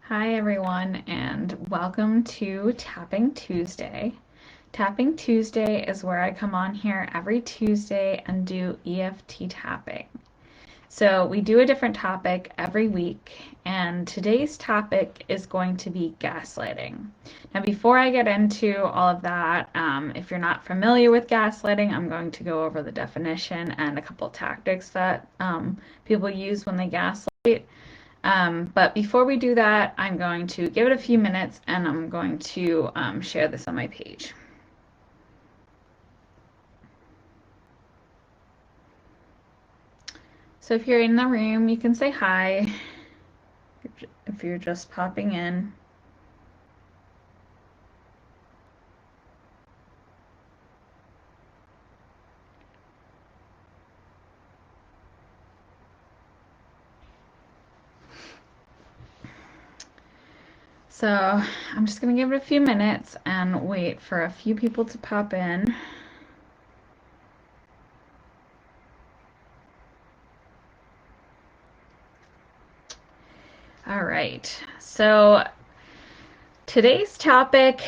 Hi everyone, and welcome to Tapping Tuesday. Tapping Tuesday is where I come on here every Tuesday and do EFT tapping. So we do a different topic every week, and today's topic is going to be gaslighting. Now, before I get into all of that, if you're not familiar with gaslighting, I'm going to go over the definition and a couple tactics that people use when they gaslight. But before we do that, I'm going to give it a few minutes and I'm going to share this on my page. So if you're in the room, you can say hi if you're just popping in. So I'm just going to give it a few minutes and wait for a few people to pop in. All right, so today's topic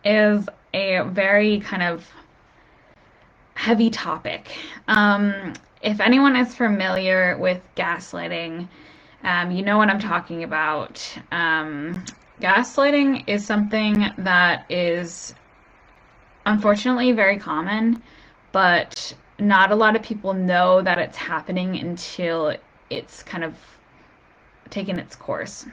is a very kind of heavy topic. If anyone is familiar with gaslighting, you know what I'm talking about. Gaslighting is something that is unfortunately very common, but not a lot of people know that it's happening until it's kind of taken its course.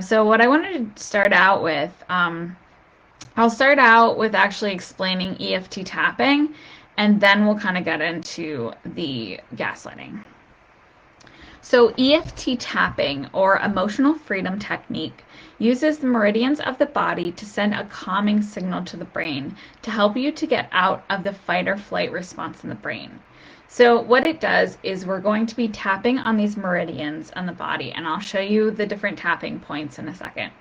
So what I wanted to start out with, I'll start out with actually explaining EFT tapping, and then we'll kind of get into the gaslighting. So EFT tapping, or emotional freedom technique, uses the meridians of the body to send a calming signal to the brain to help you to get out of the fight or flight response in the brain. So what it does is we're going to be tapping on these meridians on the body, and I'll show you the different tapping points in a second.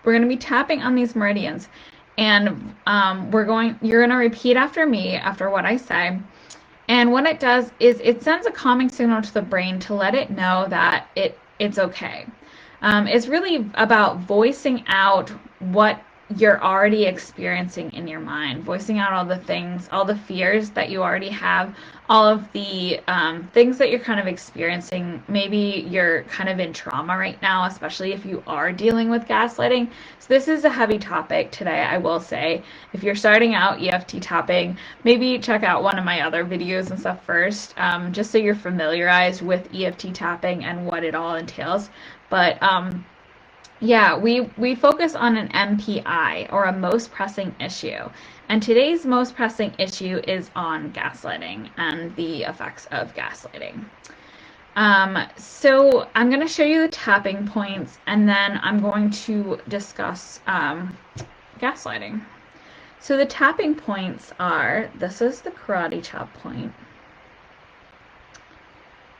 We're going to be tapping on these meridians, and you're going to repeat after me, after what I say. And what it does is it sends a calming signal to the brain to let it know that it's okay. It's really about voicing out what you're already experiencing in your mind, voicing out all the things, all the fears that you already have, all of the things that you're kind of experiencing. Maybe you're kind of in trauma right now, especially if you are dealing with gaslighting. So this is a heavy topic today, I will say. If you're starting out EFT tapping, maybe check out one of my other videos and stuff first, just so you're familiarized with EFT tapping and what it all entails. But yeah, we focus on an MPI, or a most pressing issue. And today's most pressing issue is on gaslighting and the effects of gaslighting. So I'm going to show you the tapping points, and then I'm going to discuss gaslighting. So the tapping points are, this is the karate chop point,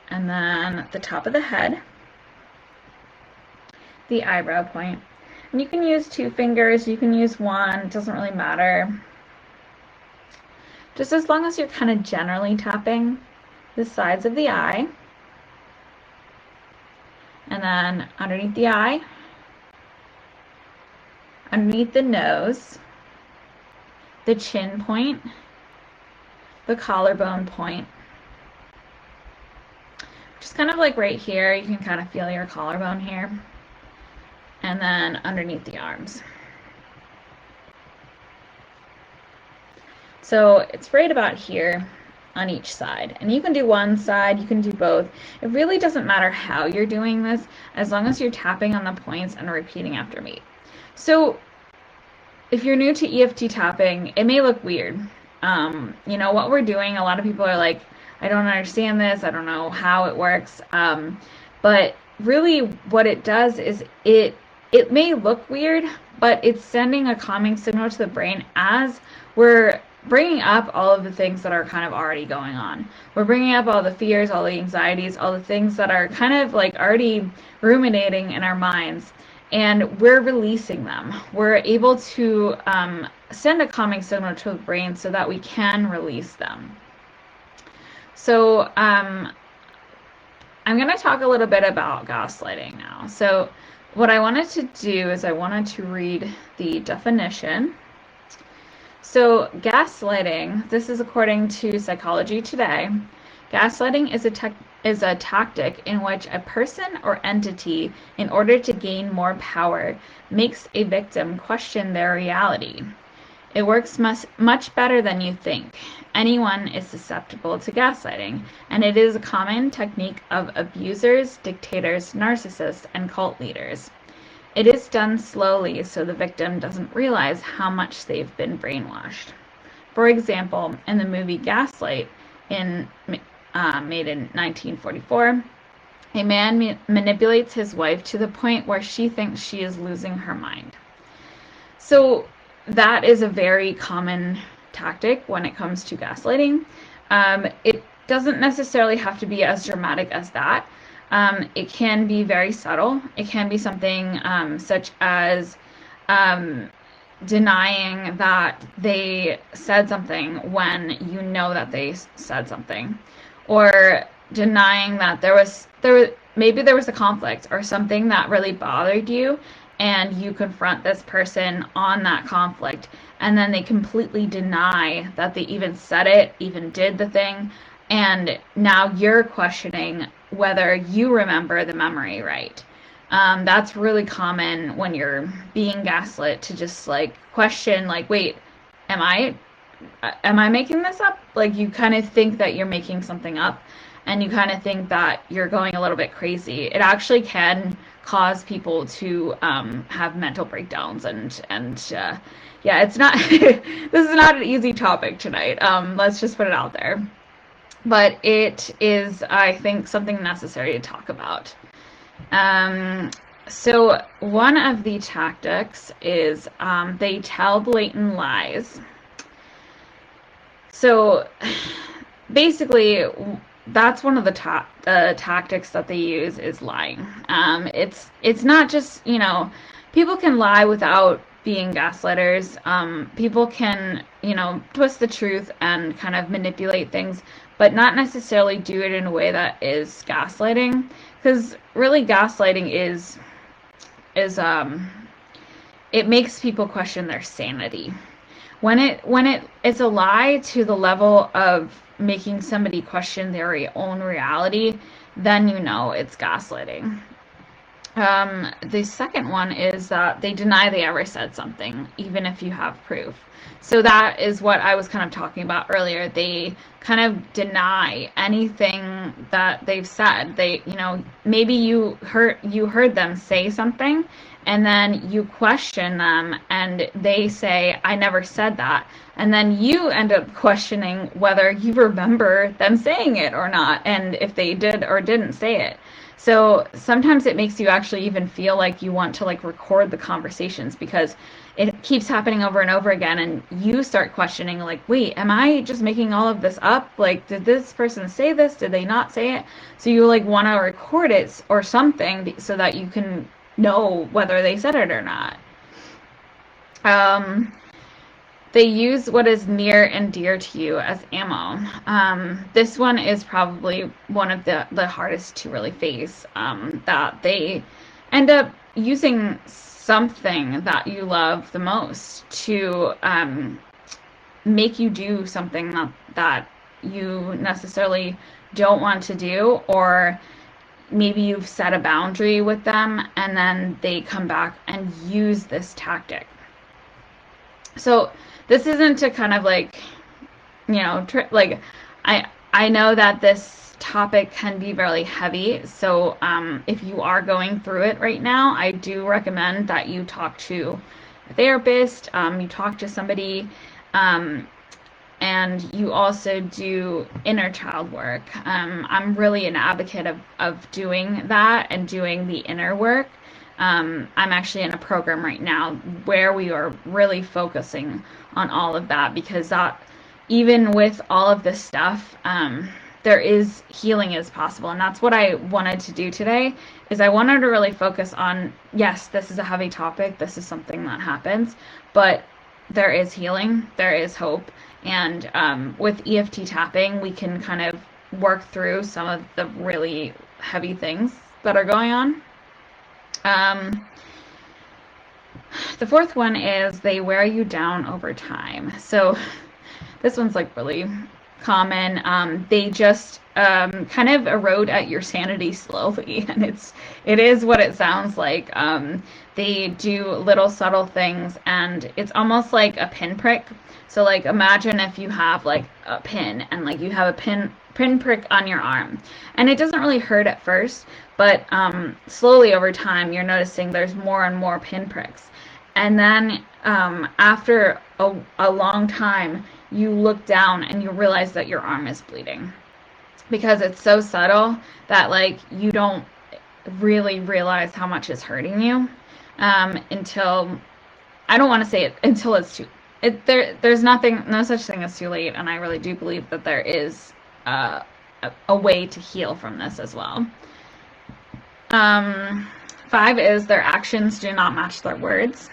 and then the top of the head, the eyebrow point. And you can use 2 fingers, you can use 1, it doesn't really matter. Just as long as you're kind of generally tapping the sides of the eye, and then underneath the eye, underneath the nose, the chin point, the collarbone point. Just kind of like right here, you can kind of feel your collarbone here. And then underneath the arms. So it's right about here on each side. And you can do one side, you can do both. It really doesn't matter how you're doing this, as long as you're tapping on the points and repeating after me. So if you're new to EFT tapping, it may look weird. You know, what we're doing, a lot of people are like, I don't understand this, I don't know how it works. But really what it does is it may look weird, but it's sending a calming signal to the brain as we're bringing up all of the things that are kind of already going on. We're bringing up all the fears, all the anxieties, all the things that are kind of like already ruminating in our minds, and we're releasing them. We're able to send a calming signal to the brain so that we can release them. So I'm going to talk a little bit about gaslighting now. So what I wanted to do is I wanted to read the definition. So, gaslighting, this is according to Psychology Today. Gaslighting is a tactic in which a person or entity, in order to gain more power, makes a victim question their reality. It works much better than you think. Anyone is susceptible to gaslighting, and it is a common technique of abusers, dictators, narcissists, and cult leaders. It is done slowly so the victim doesn't realize how much they've been brainwashed. For example, in the movie Gaslight, in, made in 1944, a man manipulates his wife to the point where she thinks she is losing her mind. So that is a very common tactic when it comes to gaslighting. It doesn't necessarily have to be as dramatic as that. It can be very subtle. It can be something such as denying that they said something when you know that they said something, or denying that maybe there was a conflict or something that really bothered you, and you confront this person on that conflict, and then they completely deny that they even said it, even did the thing, and now you're questioning whether you remember the memory right. That's really common when you're being gaslit, to just like question, like, wait, am I making this up? Like, you kind of think that you're making something up, and you kind of think that you're going a little bit crazy. It actually can cause people to have mental breakdowns, and yeah, it's not this is not an easy topic tonight. Let's just put it out there. But it is, I think, something necessary to talk about. So one of the tactics is they tell blatant lies. So basically, that's one of the tactics that they use, is lying. It's not just, people can lie without being gaslighters. People can, twist the truth and kind of manipulate things, but not necessarily do it in a way that is gaslighting. Because really, gaslighting is it makes people question their sanity. When it's a lie to the level of making somebody question their own reality, then it's gaslighting. The second one is that they deny they ever said something, even if you have proof. So that is what I was kind of talking about earlier. They kind of deny anything that they've said. Maybe you heard them say something, and then you question them, and they say, "I never said that." And then you end up questioning whether you remember them saying it or not, and if they did or didn't say it. So sometimes it makes you actually even feel like you want to record the conversations, because it keeps happening over and over again, and you start questioning, like, wait, am I just making all of this up? Like, did this person say this? Did they not say it? So you want to record it or something so that you can know whether they said it or not. They use what is near and dear to you as ammo. This one is probably one of the hardest to really face, that they end up using something that you love the most to make you do something that you necessarily don't want to do, or maybe you've set a boundary with them, and then they come back and use this tactic. So this isn't to kind of I know that this topic can be very heavy. So if you are going through it right now, I do recommend that you talk to a therapist, you talk to somebody, and you also do inner child work. I'm really an advocate of doing that and doing the inner work. I'm actually in a program right now where we are really focusing on all of that, because that, even with all of this stuff, there is healing is possible. And that's what I wanted to do today, is I wanted to really focus on, yes, this is a heavy topic. This is something that happens, but there is healing, there is hope. And with EFT tapping, we can kind of work through some of the really heavy things that are going on. Um, the fourth one is they wear you down over time. So this one's like really common. They just kind of erode at your sanity slowly, and it is what it sounds like. They do little subtle things, and it's almost like a pinprick. So like imagine if you have like a pin, and like you have a pinprick on your arm, and it doesn't really hurt at first, but slowly over time you're noticing there's more and more pinpricks, and then after a long time you look down and you realize that your arm is bleeding because it's so subtle that like you don't really realize how much is hurting you until I don't want to say it until it's too there's no such thing as too late, and I really do believe that there is a way to heal from this as well. 5 is their actions do not match their words.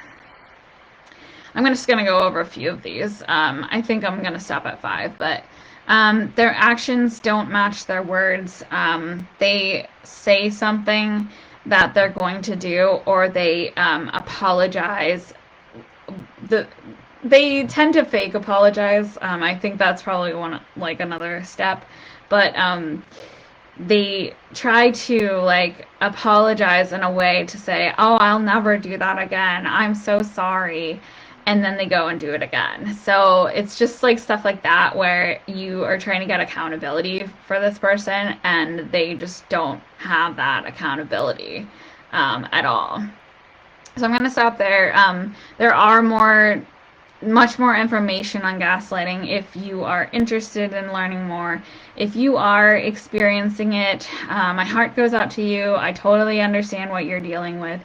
I'm just going to go over a few of these. I think I'm going to stop at 5, but their actions don't match their words. They say something that they're going to do, or they apologize. They tend to fake apologize. I think that's probably another step, but they try to like apologize in a way to say, "Oh, I'll never do that again. I'm so sorry." And then they go and do it again. So it's just like stuff like that where you are trying to get accountability for this person and they just don't have that accountability at all. So I'm going to stop there. There are much more information on gaslighting if you are interested in learning more. If you are experiencing it, my heart goes out to you. I totally understand what you're dealing with.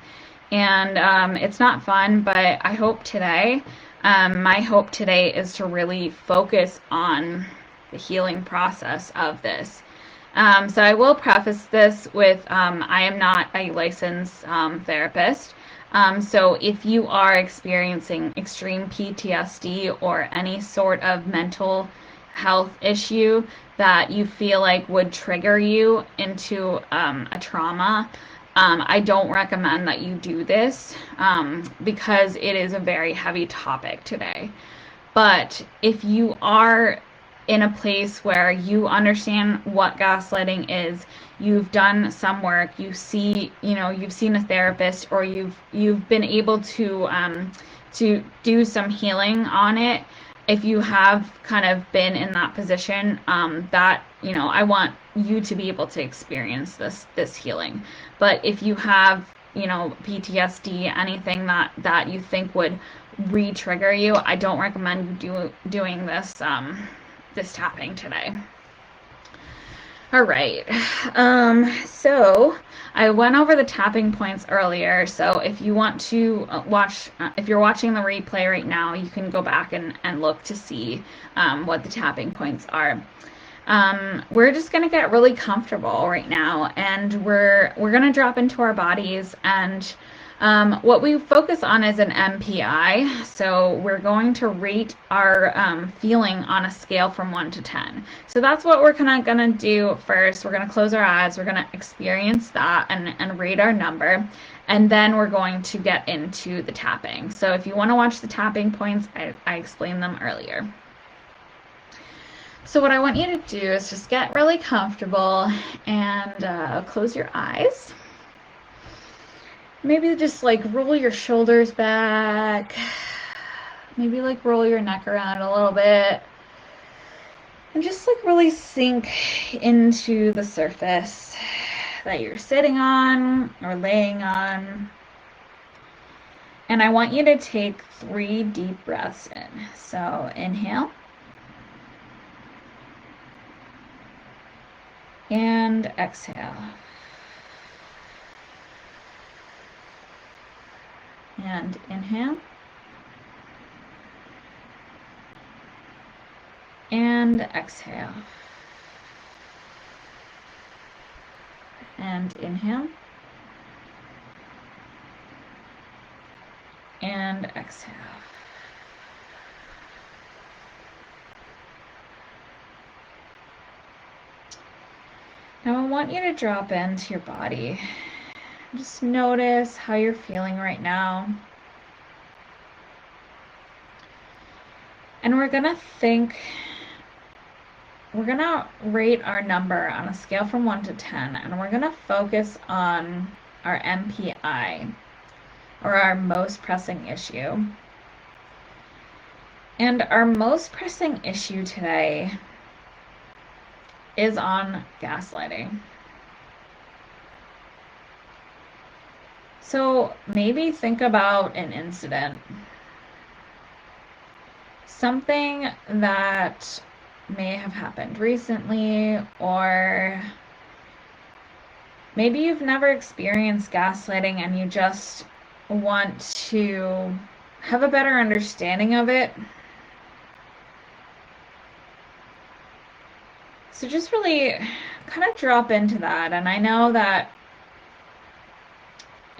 And it's not fun, but I hope today, my hope today is to really focus on the healing process of this. So I will preface this with I am not a licensed therapist. So if you are experiencing extreme PTSD or any sort of mental health issue that you feel like would trigger you into a trauma, I don't recommend that you do this because it is a very heavy topic today. But if you are in a place where you understand what gaslighting is, you've done some work, you've seen a therapist, or you've been able to do some healing on it. If you have kind of been in that position, that I want you to be able to experience this healing. But if you have PTSD, anything that you think would re-trigger you, I don't recommend you doing this tapping today. All right. So I went over the tapping points earlier. So if you want to if you're watching the replay right now, you can go back and look to see what the tapping points are. We're just going to get really comfortable right now, and we're going to drop into our bodies, and what we focus on is an MPI. So we're going to rate our feeling on a scale from 1 to 10. So that's what we're kind of going to do first. We're going to close our eyes. We're going to experience that and rate our number. And then we're going to get into the tapping. So if you want to watch the tapping points, I explained them earlier. So what I want you to do is just get really comfortable and close your eyes. Maybe just like roll your shoulders back. Maybe like roll your neck around a little bit. And just like really sink into the surface that you're sitting on or laying on. And I want you to take 3 deep breaths in. So inhale. And exhale. And inhale. And exhale. And inhale. And exhale. Now I want you to drop into your body. Just notice how you're feeling right now. And we're gonna rate our number on a scale from 1 to 10, and we're gonna focus on our MPI, or our most pressing issue. And our most pressing issue today is on gaslighting. So maybe think about an incident, something that may have happened recently, or maybe you've never experienced gaslighting and you just want to have a better understanding of it. So just really kind of drop into that. And I know that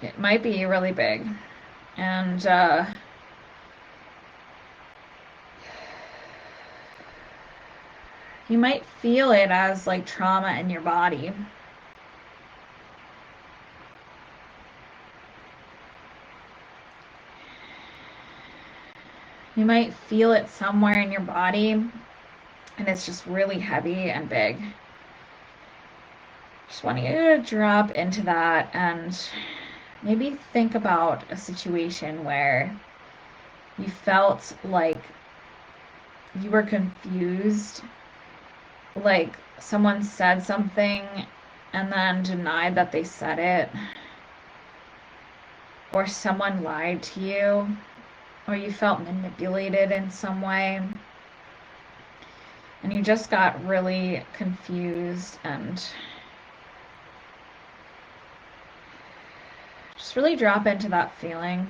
it might be really big. And you might feel it as like trauma in your body. You might feel it somewhere in your body, and it's just really heavy and big. Just want you to drop into that and maybe think about a situation where you felt like you were confused, like someone said something and then denied that they said it, or someone lied to you, or you felt manipulated in some way, and you just got really confused. And just really drop into that feeling.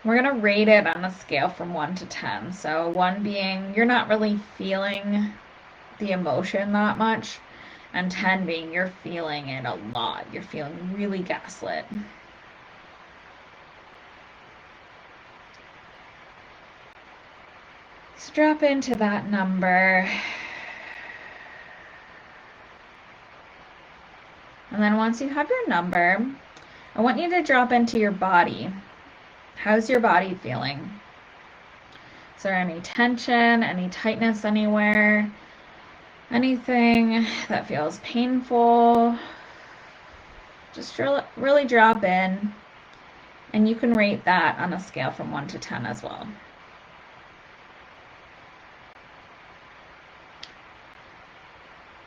We're going to rate it on a scale from 1 to 10. So 1 being you're not really feeling the emotion that much, and 10 being you're feeling it a lot. You're feeling really gaslit. So drop into that number. And then once you have your number, I want you to drop into your body. How's your body feeling? Is there any tension, any tightness anywhere? Anything that feels painful? Just really drop in, and you can rate that on a scale from 1 to 10 as well.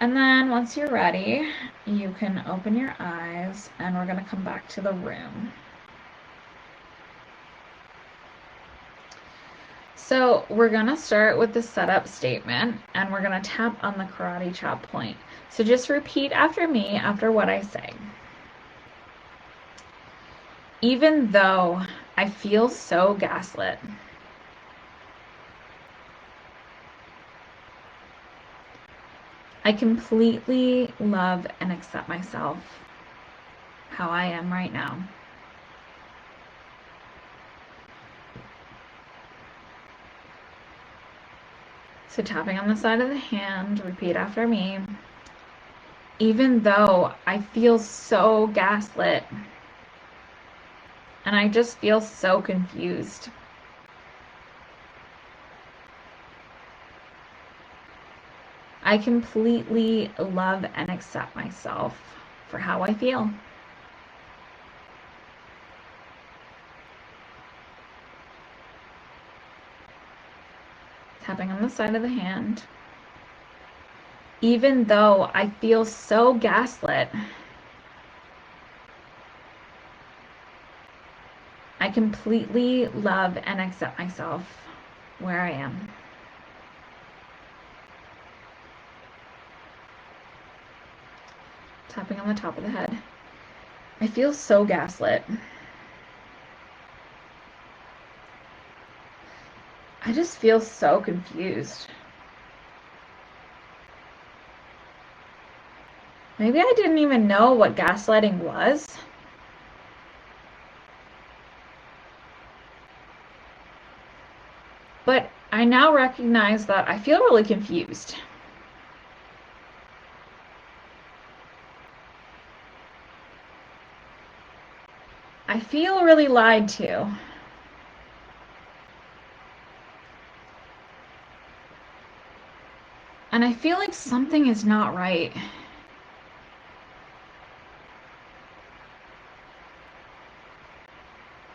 And then once you're ready, you can open your eyes, and we're going to come back to the room. So we're going to start with the setup statement, and we're going to tap on the karate chop point. So just repeat after me after what I say. Even though I feel so gaslit, I completely love and accept myself how I am right now. So tapping on the side of the hand, repeat after me. Even though I feel so gaslit and I just feel so confused, I completely love and accept myself for how I feel. Tapping on the side of the hand. Even though I feel so gaslit, I completely love and accept myself where I am. Tapping on the top of the head. I feel so gaslit. I just feel so confused. Maybe I didn't even know what gaslighting was. But I now recognize that I feel really confused. I feel really lied to. And I feel like something is not right.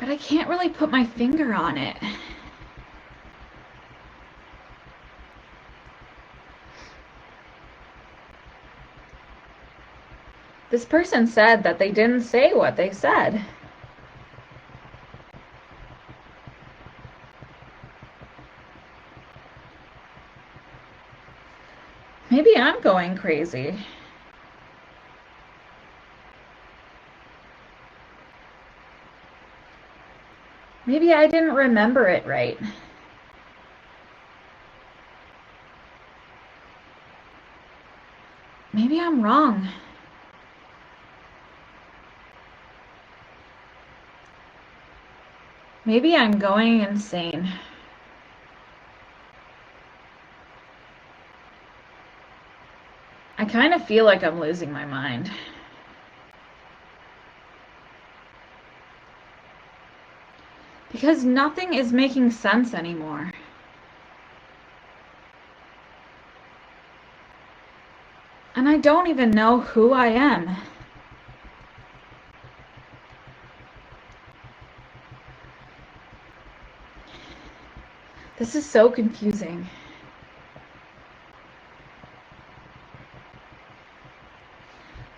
But I can't really put my finger on it. This person said that they didn't say what they said. Maybe I'm going crazy. Maybe I didn't remember it right. Maybe I'm wrong. Maybe I'm going insane. I kind of feel like I'm losing my mind. Because nothing is making sense anymore. And I don't even know who I am. This is so confusing.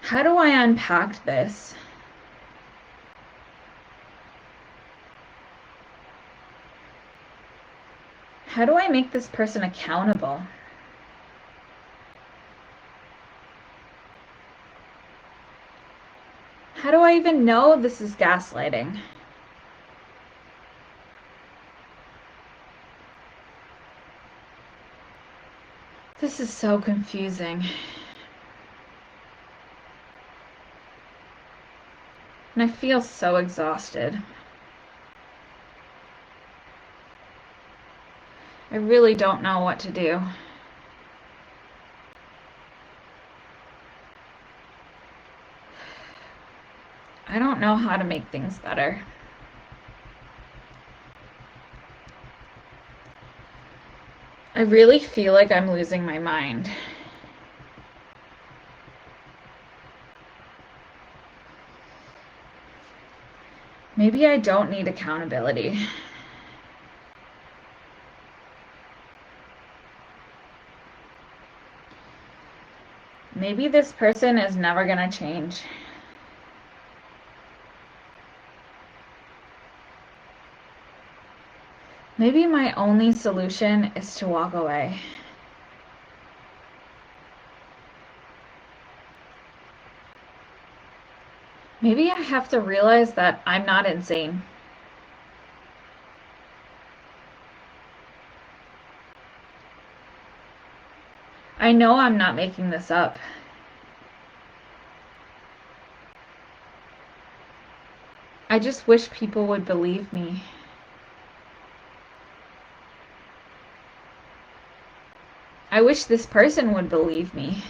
How do I unpack this? How do I make this person accountable? How do I even know this is gaslighting? This is so confusing. And I feel so exhausted. I really don't know what to do. I don't know how to make things better. I really feel like I'm losing my mind. Maybe I don't need accountability. Maybe this person is never gonna change. Maybe my only solution is to walk away. Maybe I have to realize that I'm not insane. I know I'm not making this up. I just wish people would believe me. I wish this person would believe me.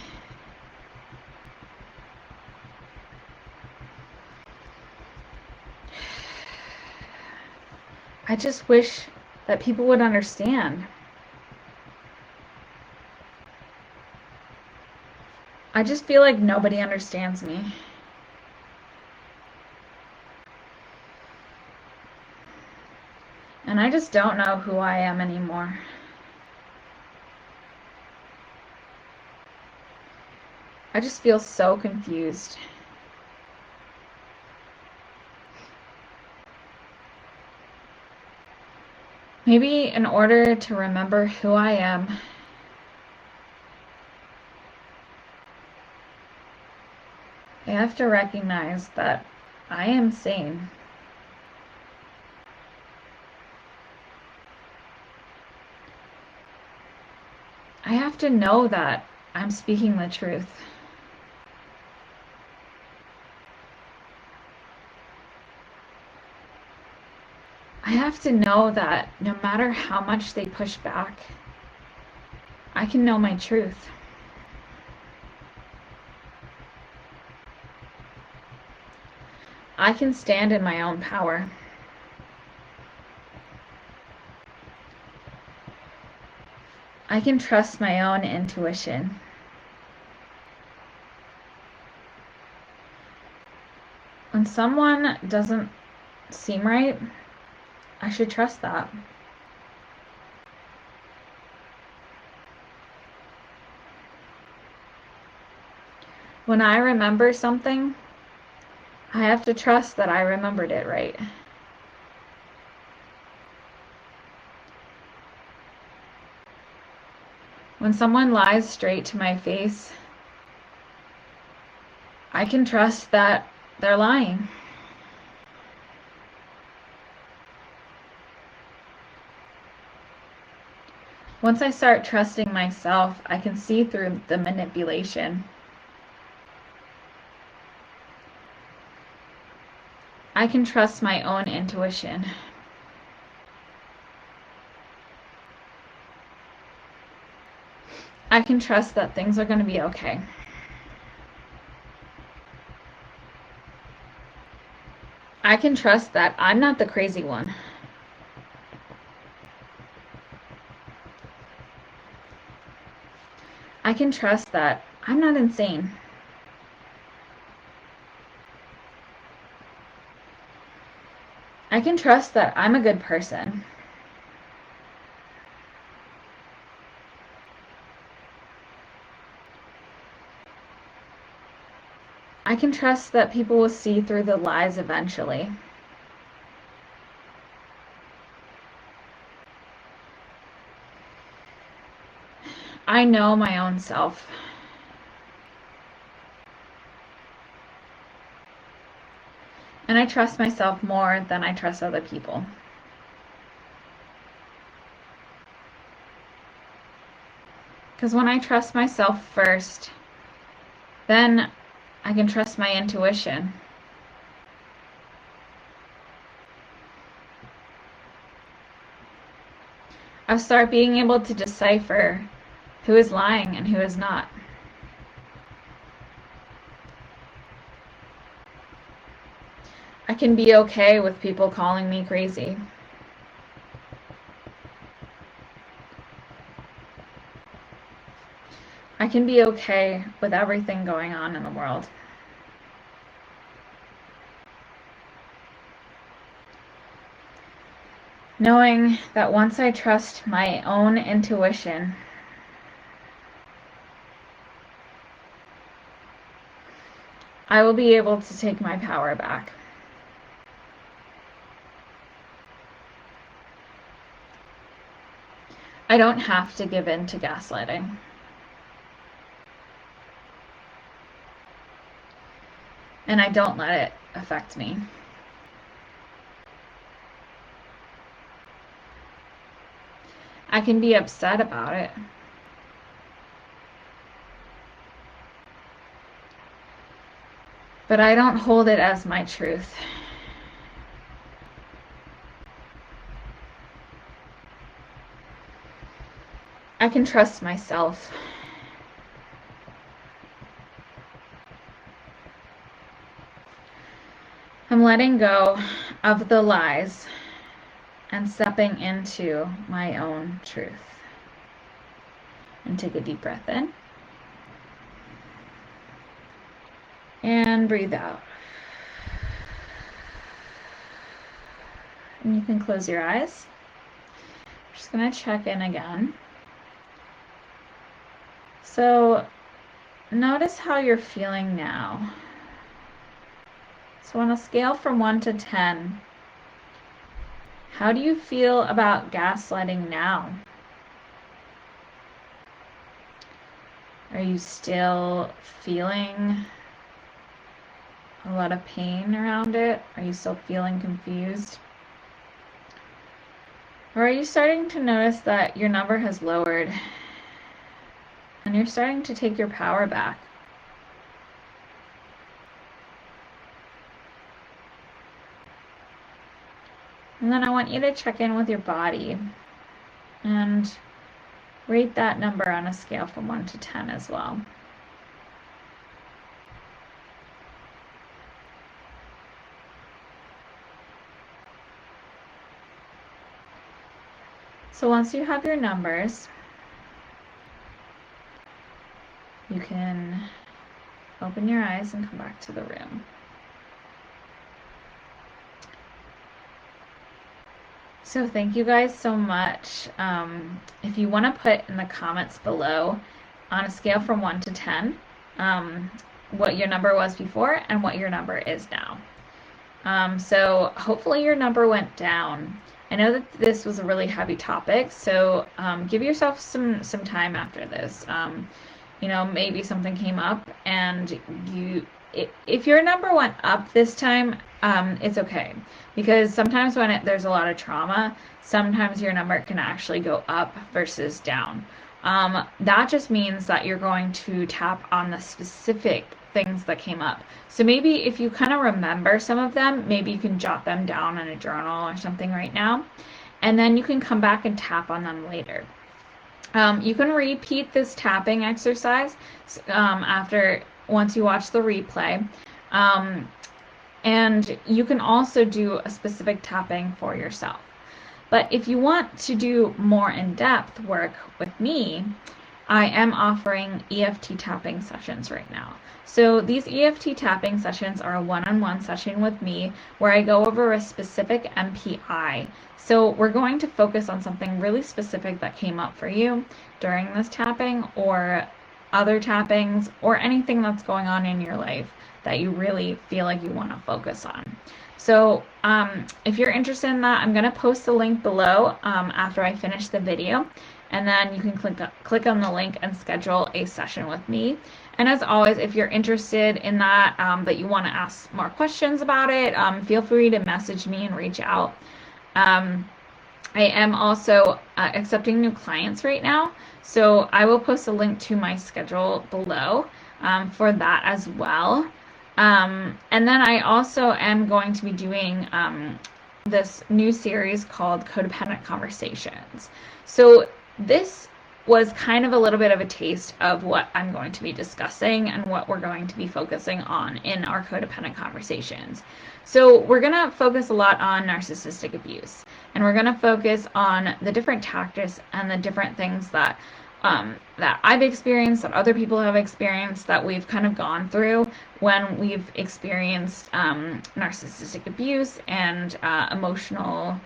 I just wish that people would understand. I just feel like nobody understands me. And I just don't know who I am anymore. I just feel so confused. Maybe in order to remember who I am, I have to recognize that I am sane. I have to know that I'm speaking the truth. I have to know that no matter how much they push back, I can know my truth. I can stand in my own power. I can trust my own intuition. When someone doesn't seem right, I should trust that. When I remember something, I have to trust that I remembered it right. When someone lies straight to my face, I can trust that they're lying. Once I start trusting myself, I can see through the manipulation. I can trust my own intuition. I can trust that things are going to be okay. I can trust that I'm not the crazy one. I can trust that I'm not insane. I can trust that I'm a good person. I can trust that people will see through the lies eventually. I know my own self. And I trust myself more than I trust other people. Because when I trust myself first, then I can trust my intuition. I'll start being able to decipher who is lying and who is not. I can be okay with people calling me crazy. I can be okay with everything going on in the world. Knowing that once I trust my own intuition, I will be able to take my power back. I don't have to give in to gaslighting. And I don't let it affect me. I can be upset about it. But I don't hold it as my truth. I can trust myself. I'm letting go of the lies and stepping into my own truth. And take a deep breath in. And breathe out. And you can close your eyes. I'm just going to check in again. So notice how you're feeling now. So on a scale from 1 to 10, how do you feel about gaslighting now? Are you still feeling a lot of pain around it? Are you still feeling confused? Or are you starting to notice that your number has lowered and you're starting to take your power back? And then I want you to check in with your body and rate that number on a scale from 1 to 10 as well. 。So once you have your numbers, you can open your eyes and come back to the room. So thank you guys so much. If you want to put in the comments below on a scale from 1 to 10, what your number was before and what your number is now. So hopefully your number went down. I know that this was a really heavy topic, so give yourself some time after this. You know, maybe something came up and if your number went up this time, it's okay. Because sometimes when there's a lot of trauma, sometimes your number can actually go up versus down. That just means that you're going to tap on the specific things that came up. So maybe if you kind of remember some of them, maybe you can jot them down in a journal or something right now, and then you can come back and tap on them later. You can repeat this tapping exercise once you watch the replay. And you can also do a specific tapping for yourself. But if you want to do more in-depth work with me, I am offering EFT tapping sessions right now. So these EFT tapping sessions are a one-on-one session with me where I go over a specific MPI. So we're going to focus on something really specific that came up for you during this tapping or other tappings or anything that's going on in your life that you really feel like you want to focus on. So if you're interested in that, I'm going to post the link below after I finish the video, and then you can click on the link and schedule a session with me. And as always, if you're interested in that, but you want to ask more questions about it, feel free to message me and reach out. I am also accepting new clients right now, so I will post a link to my schedule below for that as well. And then I also am going to be doing this new series called Codependent Conversations. So this was kind of a little bit of a taste of what I'm going to be discussing and what we're going to be focusing on in our codependent conversations. So we're going to focus a lot on narcissistic abuse, and we're going to focus on the different tactics and the different things that I've experienced, that other people have experienced, that we've kind of gone through when we've experienced narcissistic abuse and emotional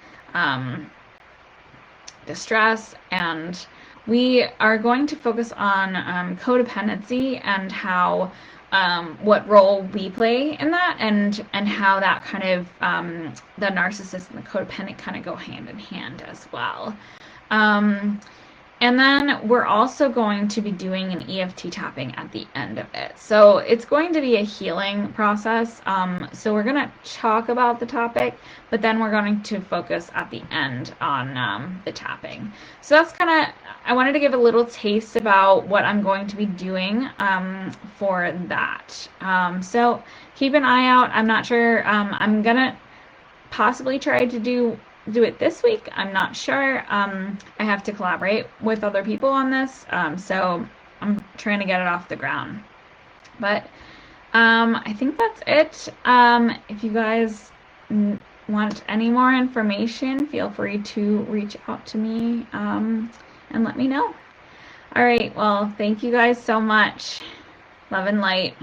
distress. And we are going to focus on codependency and how what role we play in that, and how that kind of the narcissist and the codependent kind of go hand in hand as well. And then we're also going to be doing an EFT tapping at the end of it. So it's going to be a healing process. So we're going to talk about the topic, but then we're going to focus at the end on the tapping. So that's kind of, I wanted to give a little taste about what I'm going to be doing for that. So keep an eye out. I'm not sure. I'm going to possibly try to do it this week. I'm not sure. I have to collaborate with other people on this, so I'm trying to get it off the ground. But I think that's it. If you guys want any more information, feel free to reach out to me and let me know. All right, well, thank you guys so much. Love and light.